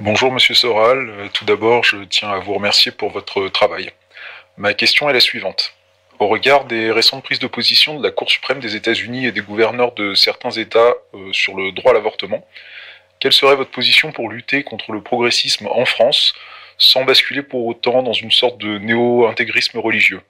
Bonjour Monsieur Soral, tout d'abord je tiens à vous remercier pour votre travail. Ma question est la suivante. Au regard des récentes prises de position de la Cour suprême des États-Unis et des gouverneurs de certains États sur le droit à l'avortement, quelle serait votre position pour lutter contre le progressisme en France sans basculer pour autant dans une sorte de néo-intégrisme religieux?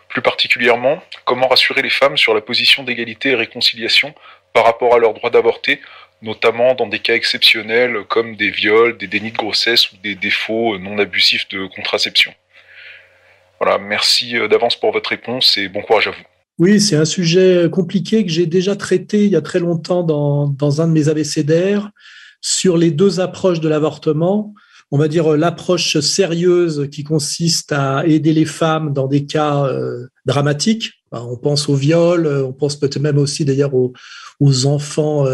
Plus particulièrement, comment rassurer les femmes sur la position d'égalité et réconciliation par rapport à leur droit d'avorter, notamment dans des cas exceptionnels comme des viols, des dénis de grossesse ou des défauts non abusifs de contraception? Voilà, merci d'avance pour votre réponse et bon courage à vous. Oui, c'est un sujet compliqué que j'ai déjà traité il y a très longtemps dans un de mes abécédaires sur les deux approches de l'avortement. On va dire l'approche sérieuse qui consiste à aider les femmes dans des cas dramatiques. On pense au viol, on pense peut-être même aussi d'ailleurs aux enfants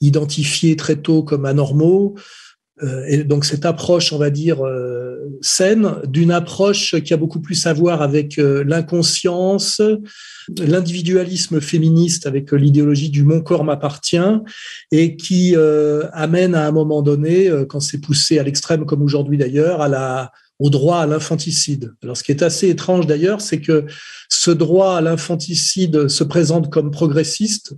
identifiés très tôt comme anormaux. Et donc cette approche, on va dire, saine, d'une approche qui a beaucoup plus à voir avec l'inconscience, l'individualisme féministe avec l'idéologie du mon corps m'appartient et qui amène à un moment donné, quand c'est poussé à l'extrême comme aujourd'hui d'ailleurs, au droit à l'infanticide. Alors, ce qui est assez étrange d'ailleurs, c'est que ce droit à l'infanticide se présente comme progressiste,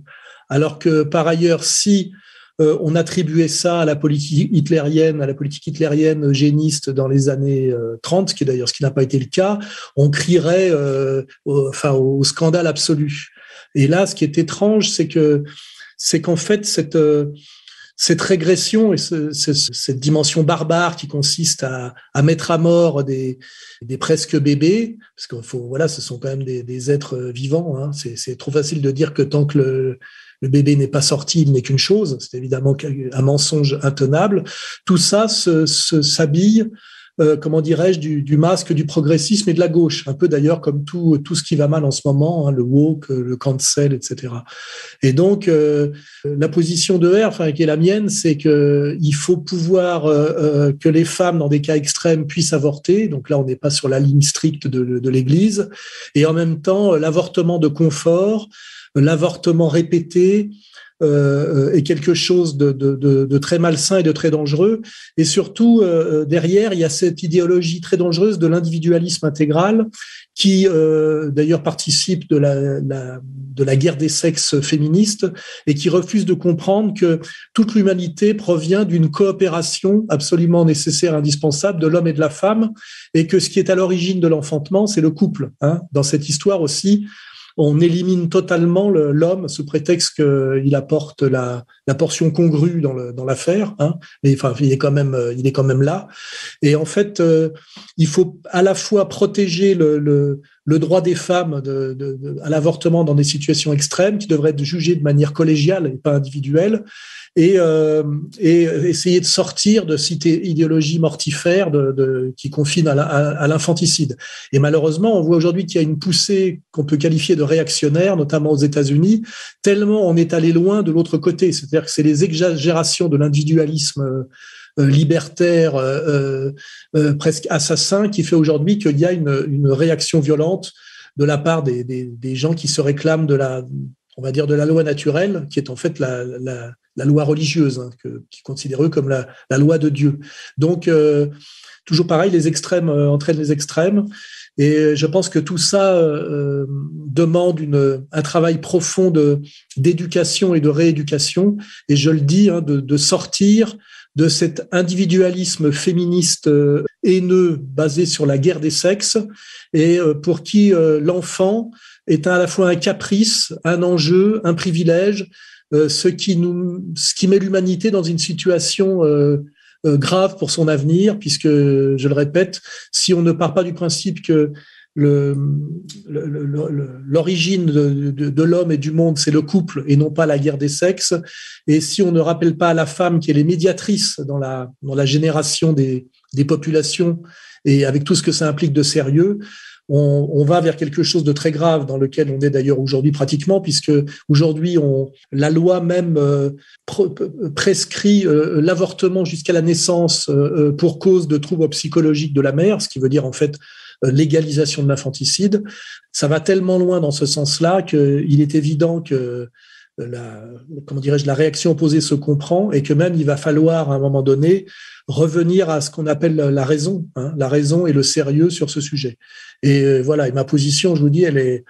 alors que par ailleurs, si on attribuait ça à la politique hitlérienne eugéniste dans les années 30, ce qui n'a pas été le cas, on crierait au scandale absolu. Et là, ce qui est étrange, c'est qu'en fait, cette régression et cette dimension barbare qui consiste à mettre à mort des presque bébés, parce ce sont quand même des êtres vivants, hein. C'est trop facile de dire que tant que le bébé n'est pas sorti, il n'est qu'une chose. C'est évidemment un mensonge intenable. Tout ça s'habille, comment dirais-je, du masque du progressisme et de la gauche. Un peu d'ailleurs comme tout ce qui va mal en ce moment, hein, le woke, le cancel, etc. Et donc, la position de R, qui est la mienne, c'est qu'il faut pouvoir que les femmes, dans des cas extrêmes, puissent avorter. Donc là, on n'est pas sur la ligne stricte de l'Église. Et en même temps, l'avortement de confort, l'avortement répété est quelque chose de très malsain et de très dangereux. Et surtout, derrière, il y a cette idéologie très dangereuse de l'individualisme intégral qui, d'ailleurs, participe de la guerre des sexes féministes et qui refuse de comprendre que toute l'humanité provient d'une coopération absolument nécessaire, indispensable de l'homme et de la femme, et que ce qui est à l'origine de l'enfantement, c'est le couple, hein. Dans cette histoire aussi, on élimine totalement l'homme sous prétexte qu'il apporte la portion congrue dans l'affaire, hein. Mais enfin, il est quand même là. Et en fait, il faut à la fois protéger le droit des femmes à l'avortement dans des situations extrêmes qui devraient être jugées de manière collégiale et pas individuelle, et essayer de sortir de cette idéologie mortifère qui confine à l'infanticide. Et malheureusement, on voit aujourd'hui qu'il y a une poussée qu'on peut qualifier de réactionnaire, notamment aux États-Unis, tellement on est allé loin de l'autre côté. C'est-à-dire que c'est les exagérations de l'individualisme libertaire, presque assassin, qui fait aujourd'hui qu'il y a une réaction violente de la part des gens qui se réclament on va dire de la loi naturelle, qui est en fait la loi religieuse, hein, qui considèrent eux comme la loi de Dieu. Donc, toujours pareil, les extrêmes entraînent les extrêmes. Et je pense que tout ça demande un travail profond d'éducation et de rééducation. Et je le dis, hein, de sortir de cet individualisme féministe haineux basé sur la guerre des sexes et pour qui l'enfant est à la fois un caprice, un enjeu, un privilège, ce qui met l'humanité dans une situation grave pour son avenir, puisque, je le répète, si on ne part pas du principe que l'origine de l'homme et du monde, c'est le couple et non pas la guerre des sexes, et si on ne rappelle pas à la femme qu'elle est médiatrice dans la génération des populations, et avec tout ce que ça implique de sérieux, on va vers quelque chose de très grave dans lequel on est d'ailleurs aujourd'hui pratiquement, puisque aujourd'hui la loi même prescrit l'avortement jusqu'à la naissance pour cause de troubles psychologiques de la mère, ce qui veut dire en fait légalisation de l'infanticide. Ça va tellement loin dans ce sens-là qu'il est évident que comment dirais-je, la réaction opposée se comprend et que même il va falloir à un moment donné revenir à ce qu'on appelle la raison, la raison et le sérieux sur ce sujet. Et voilà, et ma position, je vous dis, elle est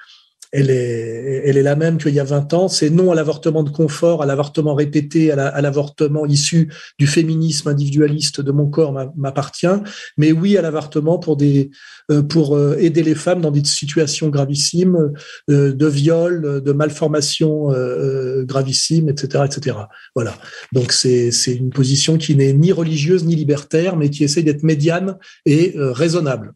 la même qu'il y a 20 ans. C'est non à l'avortement de confort, à l'avortement répété, à l'avortement issu du féminisme individualiste de mon corps m'appartient, mais oui à l'avortement pour aider les femmes dans des situations gravissimes de viol, de malformations gravissimes, etc., etc. Voilà. Donc c'est une position qui n'est ni religieuse ni libertaire, mais qui essaie d'être médiane et raisonnable.